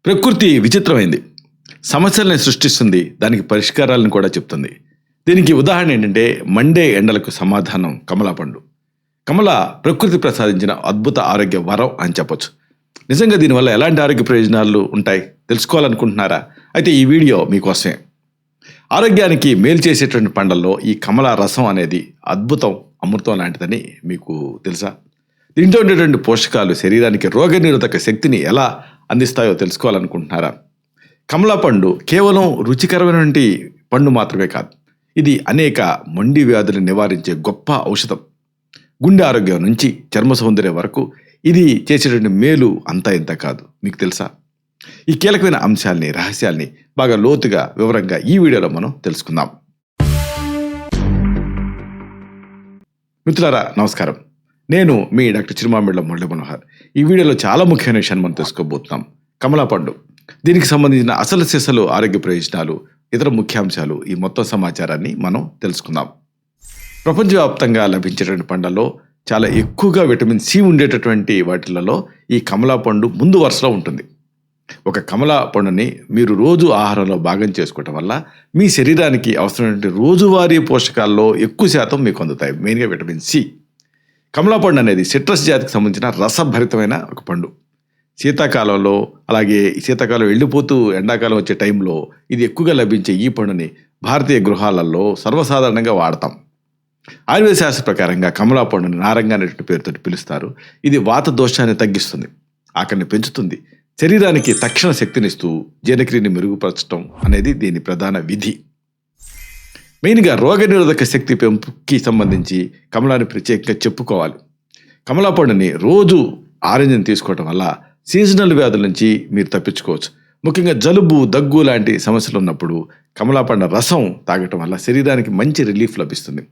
ప్రకృతి విచిత్రమైంది. సమస్యల్ని సృష్టిస్తుంది. దానికి పరిష్కారాలను కూడా చెప్తుంది. దీనికి ఉదాహరణ ఏంటంటే మండే ఎండలకు సమాధానం కమలా పండు. కమల ప్రకృతి ప్రసాదించిన అద్భుత ఆరోగ్య వరం అని చెప్పొచ్చు. నిజంగా దీనివల్ల ఎలాంటి ఆరోగ్య ప్రయోజనాలు ఉంటాయి తెలుసుకోవాలనుకుంటున్నారా? అయితే ఈ వీడియో మీకోసమే. ఆరోగ్యానికి మేలు చేసేటువంటి పండ్లలో ఈ కమల రసం అనేది అద్భుతం, అమృతం లాంటిదని మీకు తెలుసా? దీంట్లో ఉండేటువంటి పోషకాలు శరీరానికి రోగనిరోధక శక్తిని ఎలా అందిస్తాయో తెలుసుకోవాలనుకుంటున్నారా? కమలా పండు కేవలం రుచికరమైనటువంటి పండు మాత్రమే కాదు, ఇది అనేక మొండి వ్యాధులను నివారించే గొప్ప ఔషధం. గుండె ఆరోగ్యం నుంచి చర్మ సౌందర్యం వరకు ఇది చేసేటువంటి మేలు అంతా ఇంత కాదు. మీకు తెలుసా? ఈ కీలకమైన అంశాల్ని, రహస్యాల్ని బాగా లోతుగా వివరంగా ఈ వీడియోలో మనం తెలుసుకుందాం. మిత్రులారా నమస్కారం, నేను మీ డాక్టర్ చిరుమామిళ్ళ మురళీ మనోహర్. ఈ వీడియోలో చాలా ముఖ్యమైన విషయాన్ని మనం తెలుసుకోబోతున్నాం. కమలా పండు, దీనికి సంబంధించిన అసలు సిసలు ఆరోగ్య ప్రయోజనాలు, ఇతర ముఖ్యాంశాలు, ఈ మొత్తం సమాచారాన్ని మనం తెలుసుకుందాం. ప్రపంచవ్యాప్తంగా లభించేటువంటి పండ్లలో చాలా ఎక్కువగా విటమిన్ సి ఉండేటటువంటి వాటిలలో ఈ కమలా పండు ముందు వరుసలో ఉంటుంది. ఒక కమలా పండుని మీరు రోజు ఆహారంలో భాగం చేసుకోవటం వల్ల మీ శరీరానికి అవసరమైనటువంటి రోజువారీ పోషకాల్లో ఎక్కువ శాతం మీకు అందుతాయి, మెయిన్గా విటమిన్ సి. కమలా పండు అనేది సిట్రస్ జాతికి సంబంధించిన రసభరితమైన ఒక పండు. శీతాకాలంలో, అలాగే శీతాకాలం వెళ్ళిపోతూ ఎండాకాలం వచ్చే టైంలో ఇది ఎక్కువగా లభించే ఈ పండుని భారతీయ గృహాలలో సర్వసాధారణంగా వాడతాం. ఆయుర్వేద శాస్త్ర ప్రకారంగా కమలా పండుని నారంగా అనేటువంటి పేరుతో పిలుస్తారు. ఇది వాత దోషాన్ని తగ్గిస్తుంది, ఆకలిని పెంచుతుంది, శరీరానికి తక్షణ శక్తినిస్తూ జీర్ణక్రియని మెరుగుపరచడం అనేది దీని ప్రధాన విధి. మెయిన్గా రోగనిరోధక శక్తి పెంపుకి సంబంధించి కమలాని ప్రత్యేకంగా చెప్పుకోవాలి. కమలా పండుని రోజు ఆరెంజ్ని తీసుకోవటం వల్ల సీజనల్ వ్యాధుల నుంచి మీరు తప్పించుకోవచ్చు. ముఖ్యంగా జలుబు, దగ్గు లాంటి సమస్యలు ఉన్నప్పుడు కమలా పండు రసం తాగటం వల్ల శరీరానికి మంచి రిలీఫ్ లభిస్తుంది.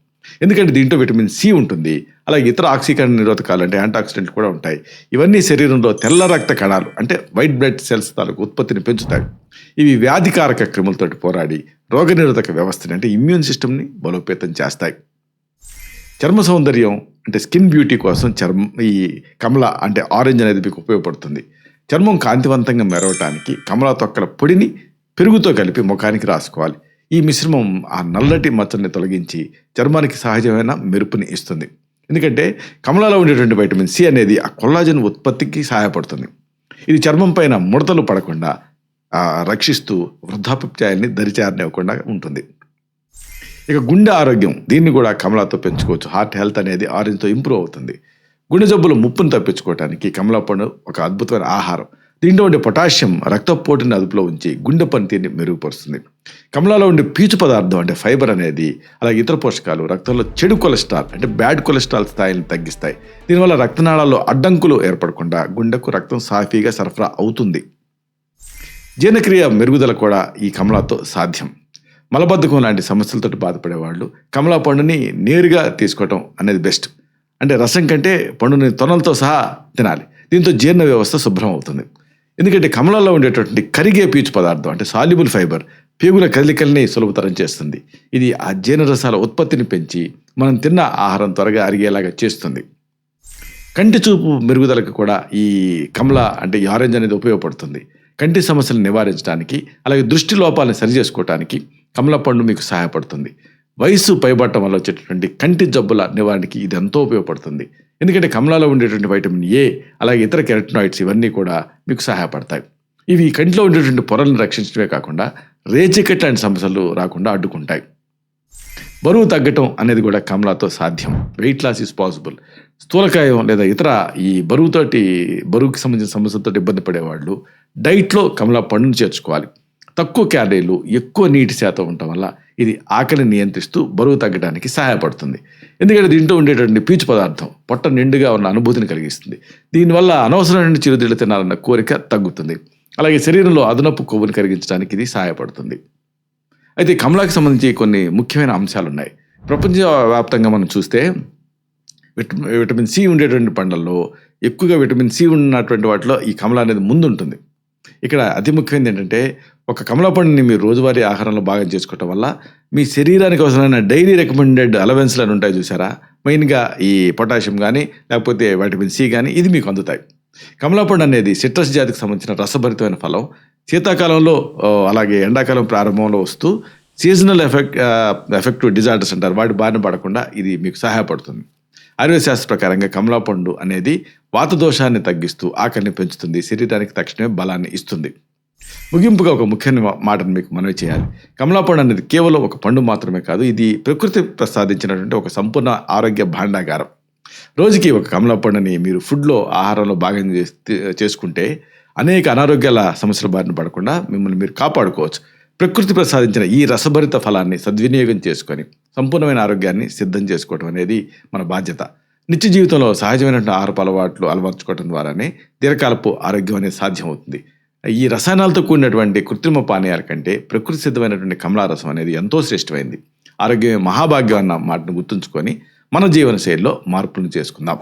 ఎందుకంటే దీంట్లో విటమిన్ సి ఉంటుంది, అలాగే ఇతర ఆక్సీకరణ నిరోధకాలు అంటే యాంటాక్సిడెంట్లు కూడా ఉంటాయి. ఇవన్నీ శరీరంలో తెల్ల రక్త కణాలు అంటే వైట్ బ్లడ్ సెల్స్ తాలూకు ఉత్పత్తిని పెంచుతాయి. ఇవి వ్యాధికారక క్రిములతోటి పోరాడి రోగనిరోధక వ్యవస్థని అంటే ఇమ్యూన్ సిస్టమ్ని బలోపేతం చేస్తాయి. చర్మ సౌందర్యం అంటే స్కిన్ బ్యూటీ కోసం ఈ కమల అంటే ఆరెంజ్ అనేది మీకు ఉపయోగపడుతుంది. చర్మం కాంతివంతంగా మెరవటానికి కమలా తొక్కల పొడిని పెరుగుతో కలిపి ముఖానికి రాసుకోవాలి. ఈ మిశ్రమం ఆ నల్లటి మచ్చల్ని తొలగించి చర్మానికి సహజమైన మెరుపుని ఇస్తుంది. ఎందుకంటే కమలాలో ఉండేటువంటి వైటమిన్ సి అనేది ఆ కొల్లాజన్ ఉత్పత్తికి సహాయపడుతుంది. ఇది చర్మం పైన ముడతలు పడకుండా రక్షిస్తూ వృద్ధాప్యాయాన్ని దరిచేరనివ్వకుండా ఉంటుంది. ఇక గుండె ఆరోగ్యం, దీన్ని కూడా కమలాతో పెంచుకోవచ్చు. హార్ట్ హెల్త్ అనేది ఆరెంజ్తో ఇంప్రూవ్ అవుతుంది. గుండె జబ్బుల ముప్పును తప్పించుకోవడానికి కమలా పండు ఒక అద్భుతమైన ఆహారం. దీంట్లో ఉండే పొటాషియం రక్తపోటుని అదుపులో ఉంచి గుండె పనితీరుని మెరుగుపరుస్తుంది. కమలాలో ఉండే పీచు పదార్థం అంటే ఫైబర్ అనేది, అలాగే ఇతర పోషకాలు రక్తంలో చెడు కొలెస్ట్రాల్ అంటే బ్యాడ్ కొలెస్ట్రాల్ స్థాయిని తగ్గిస్తాయి. దీనివల్ల రక్తనాళాల్లో అడ్డంకులు ఏర్పడకుండా గుండెకు రక్తం సాఫీగా సరఫరా అవుతుంది. జీర్ణక్రియ మెరుగుదల కూడా ఈ కమలాతో సాధ్యం. మలబద్ధకం లాంటి సమస్యలతో బాధపడేవాళ్ళు కమలా పండుని నేరుగా తీసుకోవటం అనేది బెస్ట్. అంటే రసం కంటే పండుని తొనలతో సహా తినాలి. దీంతో జీర్ణ వ్యవస్థ శుభ్రం అవుతుంది. ఎందుకంటే కమలాలో ఉండేటటువంటి కరిగే పీచు పదార్థం అంటే సాల్యుబుల్ ఫైబర్ పేగుల కదలికల్ని సులభతరం చేస్తుంది. ఇది ఆ జీర్ణరసాల ఉత్పత్తిని పెంచి మనం తిన్న ఆహారం త్వరగా అరిగేలాగా చేస్తుంది. కంటి చూపు మెరుగుదలకు కూడా ఈ కమల అంటే ఈ ఆరెంజ్ అనేది ఉపయోగపడుతుంది. కంటి సమస్యలను నివారించడానికి, అలాగే దృష్టి లోపాలను సరిచేసుకోవడానికి కమలా పండు మీకు సహాయపడుతుంది. వయసు పైబట్టడం వల్ల వచ్చేటటువంటి కంటి జబ్బుల నివారణకి ఇది ఎంతో ఉపయోగపడుతుంది. ఎందుకంటే కమలాలో ఉండేటువంటి వైటమిన్ ఏ, అలాగే ఇతర కెరటినాయిడ్స్ ఇవన్నీ కూడా మీకు సహాయపడతాయి. ఇవి కంటిలో ఉండేటువంటి పొరలను రక్షించడమే కాకుండా రేచకెట్ లాంటి సమస్యలు రాకుండా అడ్డుకుంటాయి. బరువు తగ్గటం అనేది కూడా కమలాతో సాధ్యం. Weight loss is possible. స్థూలకాయం లేదా ఇతర ఈ బరువుకి సంబంధించిన సమస్యలతో ఇబ్బంది పడేవాళ్ళు డైట్లో కమలా పండును చేర్చుకోవాలి. తక్కువ క్యాలరీలు, ఎక్కువ నీటి శాతం ఉండటం వల్ల ఇది ఆకలిని నియంత్రిస్తూ బరువు తగ్గడానికి సహాయపడుతుంది. ఎందుకంటే దీంట్లో ఉండేటువంటి పీచు పదార్థం పొట్ట నిండుగా ఉన్న అనుభూతిని కలిగిస్తుంది. దీనివల్ల అనవసరమైన చిరుతిళ్ళు తినాలన్న కోరిక తగ్గుతుంది. అలాగే శరీరంలో అదనపు కొవ్వుని కరిగించడానికి ఇది సహాయపడుతుంది. అయితే కమలాకి సంబంధించి కొన్ని ముఖ్యమైన అంశాలు ఉన్నాయి. ప్రపంచవ్యాప్తంగా మనం చూస్తే విటమిన్ సి ఉండేటువంటి పండ్లలో ఎక్కువగా విటమిన్ సి ఉన్నటువంటి వాటిలో ఈ కమల అనేది ముందు ఉంటుంది. ఇక్కడ అతి ముఖ్యమైనది ఏంటంటే ఒక కమలా పండుని మీరు రోజువారీ ఆహారంలో భాగం చేసుకోవటం వల్ల మీ శరీరానికి అవసరమైన డైలీ రికమెండెడ్ అలవెన్స్లు అని ఉంటాయి చూసారా, మెయిన్గా ఈ పొటాషియం కానీ లేకపోతే వైటమిన్ సి కానీ ఇది మీకు అందుతాయి. కమలా పండు అనేది సిట్రస్ జాతికి సంబంధించిన రసభరితమైన ఫలం. శీతాకాలంలో అలాగే ఎండాకాలం ప్రారంభంలో వస్తూ సీజనల్ ఎఫెక్టివ్ డిజార్డర్స్ అంటారు, వాటి బారిన పడకుండా ఇది మీకు సహాయపడుతుంది. ఆయుర్వేద శాస్త్ర ప్రకారంగా కమలా పండు అనేది వాత దోషాన్ని తగ్గిస్తూ ఆకలిని పెంచుతుంది, శరీరానికి తక్షణమే బలాన్ని ఇస్తుంది. ముగింపుగా ఒక ముఖ్యమైన మాటను మీకు మనవి చేయాలి. కమలా పండు అనేది కేవలం ఒక పండు మాత్రమే కాదు, ఇది ప్రకృతి ప్రసాదించినటువంటి ఒక సంపూర్ణ ఆరోగ్య భాండాగారం. రోజుకి ఒక కమలా పండుని మీరు ఫుడ్లో ఆహారంలో భాగం చేసుకుంటే అనేక అనారోగ్యాల సమస్యల బారిన పడకుండా మిమ్మల్ని మీరు కాపాడుకోవచ్చు. ప్రకృతి ప్రసాదించిన ఈ రసభరిత ఫలాన్ని సద్వినియోగం చేసుకొని సంపూర్ణమైన ఆరోగ్యాన్ని సిద్ధం చేసుకోవడం అనేది మన బాధ్యత. నిత్య జీవితంలో సహజమైనటువంటి ఆహారపు అలవాట్లు అలవర్చుకోవడం ద్వారానే దీర్ఘకాలపు ఆరోగ్యం అనేది సాధ్యమవుతుంది. ఈ రసాయనాలతో కూడినటువంటి కృత్రిమ పానీయాల కంటే ప్రకృతి సిద్ధమైనటువంటి కమలా రసం అనేది ఎంతో శ్రేష్టమైంది. ఆరోగ్యమే మహాభాగ్యం అన్న మాటను గుర్తుంచుకొని మన జీవన శైలిలో మార్పులను చేసుకుందాం.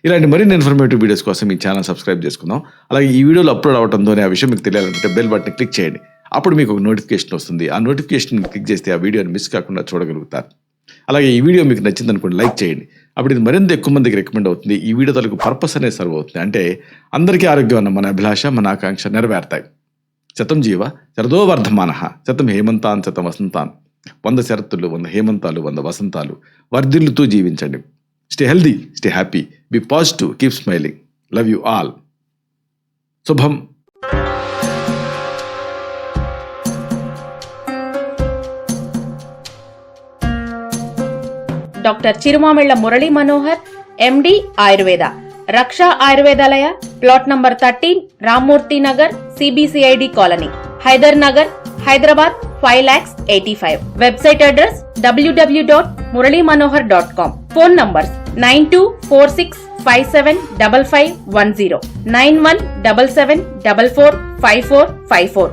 ఇలాంటి మరిన్ని ఇన్ఫర్మేటివ్ వీడియోస్ కోసం ఈ ఛానల్ సబ్స్క్రైబ్ చేసుకుందాం. అలాగే ఈ వీడియోలో అప్లోడ్ అవడంతోనే ఆ విషయం మీకు తెలియాలంటే బెల్ బటన్ క్లిక్ చేయండి. అప్పుడు మీకు ఒక నోటిఫికేషన్ వస్తుంది. ఆ నోటిఫికేషన్ క్లిక్ చేస్తే ఆ వీడియోని మిస్ కాకుండా చూడగలుగుతారు. అలాగే ఈ వీడియో మీకు నచ్చింది అనుకోండి, లైక్ చేయండి. అప్పుడు ఇది మరింత ఎక్కువ మందికి రికమెండ్ అవుతుంది. ఈ వీడియో తలకు పర్పస్ అనేది సర్వ్ అవుతుంది. అంటే అందరికీ ఆరోగ్యం అన్న మన అభిలాష, మన ఆకాంక్ష నెరవేరుతాయి. శతం జీవ శరదో వర్ధమానః, శతం హేమంతాన్ శతం వసంతాన్. 100 శరత్తులు, 100 హేమంతాలు, 100 వసంతాలు వర్ధిల్లుతూ జీవించండి. Stay healthy, stay happy, be positive, keep smiling. Love you all. శుభం. Doctor Chirumamilla Murali Manohar, MD Ayurveda, Raksha Ayurvedalaya, plot number 13, Rammurthy Nagar, CBCID colony, Hyder Nagar, Hyderabad 5,85,000. Website address www.muralymanohar.com. Phone numbers 9246575510, 9177445454.